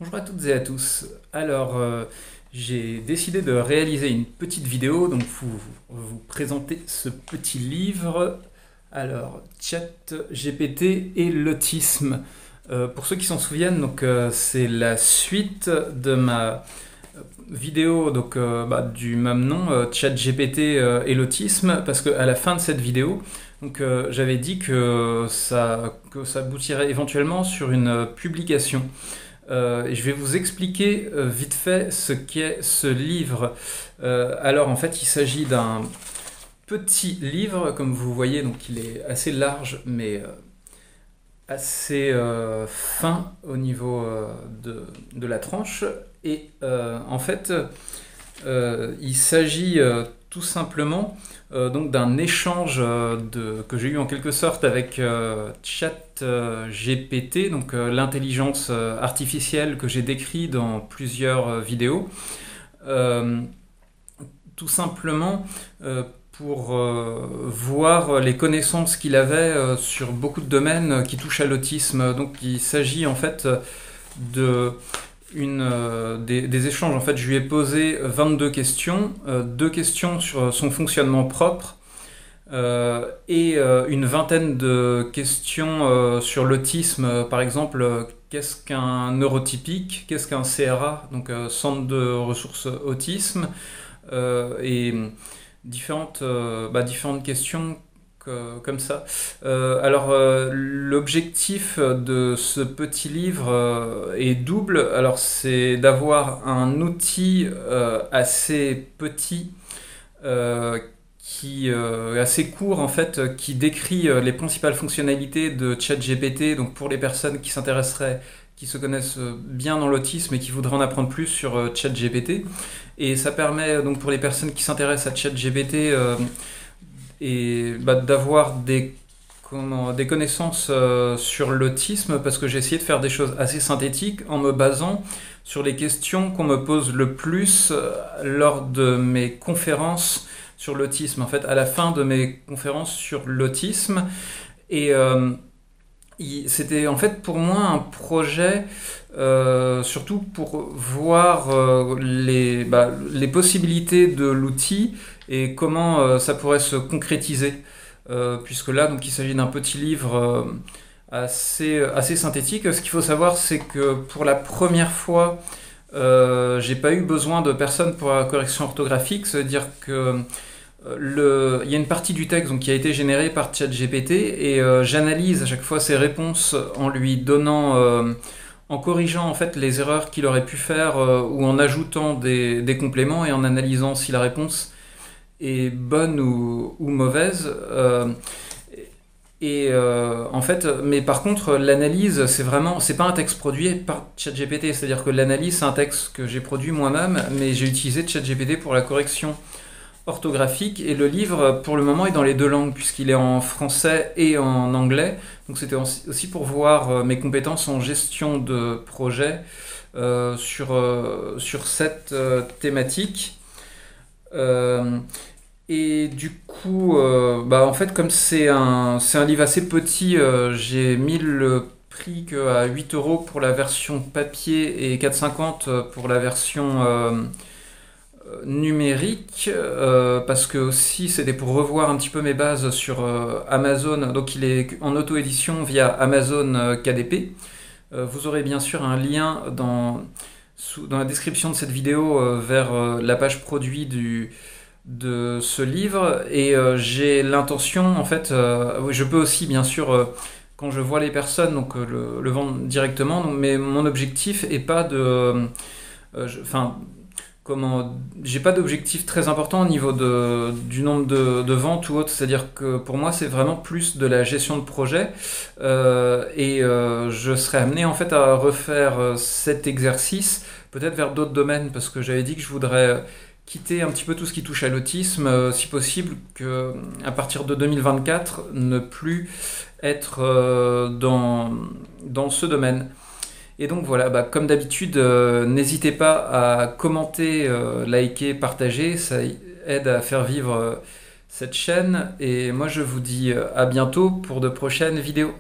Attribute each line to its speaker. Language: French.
Speaker 1: Bonjour à toutes et à tous. Alors, j'ai décidé de réaliser une petite vidéo, donc vous présenter ce petit livre. Alors, ChatGPT et l'autisme. Pour ceux qui s'en souviennent, donc c'est la suite de ma vidéo du même nom, ChatGPT et l'autisme, parce qu'à la fin de cette vidéo, j'avais dit que ça aboutirait éventuellement sur une publication. Et je vais vous expliquer vite fait ce qu'est ce livre. Alors en fait, il s'agit d'un petit livre, comme vous voyez, donc il est assez large, mais assez fin au niveau de la tranche. Et en fait, il s'agit tout simplement donc d'un échange que j'ai eu en quelque sorte avec ChatGPT, donc l'intelligence artificielle que j'ai décrit dans plusieurs vidéos. Euh, Tout simplement pour voir les connaissances qu'il avait sur beaucoup de domaines qui touchent à l'autisme. Donc il s'agit en fait de des échanges. En fait, je lui ai posé 22 questions, deux questions sur son fonctionnement propre et une vingtaine de questions sur l'autisme. Par exemple, qu'est-ce qu'un neurotypique, qu'est-ce qu'un CRA, donc centre de ressources autisme, et différentes questions comme ça. L'objectif de ce petit livre est double. Alors, c'est d'avoir un outil assez petit, assez court en fait, qui décrit les principales fonctionnalités de ChatGPT. Donc, pour les personnes qui s'intéresseraient, qui se connaissent bien dans l'autisme et qui voudraient en apprendre plus sur ChatGPT. Et ça permet donc pour les personnes qui s'intéressent à ChatGPT d'avoir des connaissances sur l'autisme, parce que j'ai essayé de faire des choses assez synthétiques en me basant sur les questions qu'on me pose le plus lors de mes conférences sur l'autisme. En fait, à la fin de mes conférences sur l'autisme, et c'était en fait pour moi un projet surtout pour voir les possibilités de l'outil et comment ça pourrait se concrétiser. Puisque là, donc, il s'agit d'un petit livre assez synthétique. Ce qu'il faut savoir, c'est que pour la première fois, j'ai pas eu besoin de personne pour la correction orthographique. C'est-à-dire que il y a une partie du texte donc, qui a été générée par ChatGPT et j'analyse à chaque fois ses réponses en lui donnant, en corrigeant en fait les erreurs qu'il aurait pu faire ou en ajoutant des compléments et en analysant si la réponse est bonne ou mauvaise. En fait, mais par contre, l'analyse, c'est pas un texte produit par ChatGPT, c'est-à-dire que l'analyse, c'est un texte que j'ai produit moi-même, mais j'ai utilisé ChatGPT pour la correction orthographique, et le livre pour le moment est dans les deux langues puisqu'il est en français et en anglais. Donc c'était aussi pour voir mes compétences en gestion de projet sur cette thématique. Et du coup, en fait, comme c'est un livre assez petit, j'ai mis le prix qu'à 8 euros pour la version papier et 4,50 pour la version numérique, parce que aussi c'était pour revoir un petit peu mes bases sur Amazon. Donc il est en auto-édition via Amazon KDP. Vous aurez bien sûr un lien dans la description de cette vidéo vers la page produit de ce livre. Et j'ai l'intention, en fait, oui, je peux aussi bien sûr, quand je vois les personnes, donc le vendre directement. Donc, mais mon objectif est pas enfin, j'ai pas d'objectif très important au niveau du nombre de ventes ou autre. C'est-à-dire que pour moi, c'est vraiment plus de la gestion de projet. Je serais amené en fait à refaire cet exercice peut-être vers d'autres domaines, parce que j'avais dit que je voudrais quitter un petit peu tout ce qui touche à l'autisme, si possible, que à partir de 2024, ne plus être dans ce domaine. Et donc voilà, comme d'habitude, n'hésitez pas à commenter, liker, partager, ça aide à faire vivre cette chaîne. Et moi je vous dis à bientôt pour de prochaines vidéos.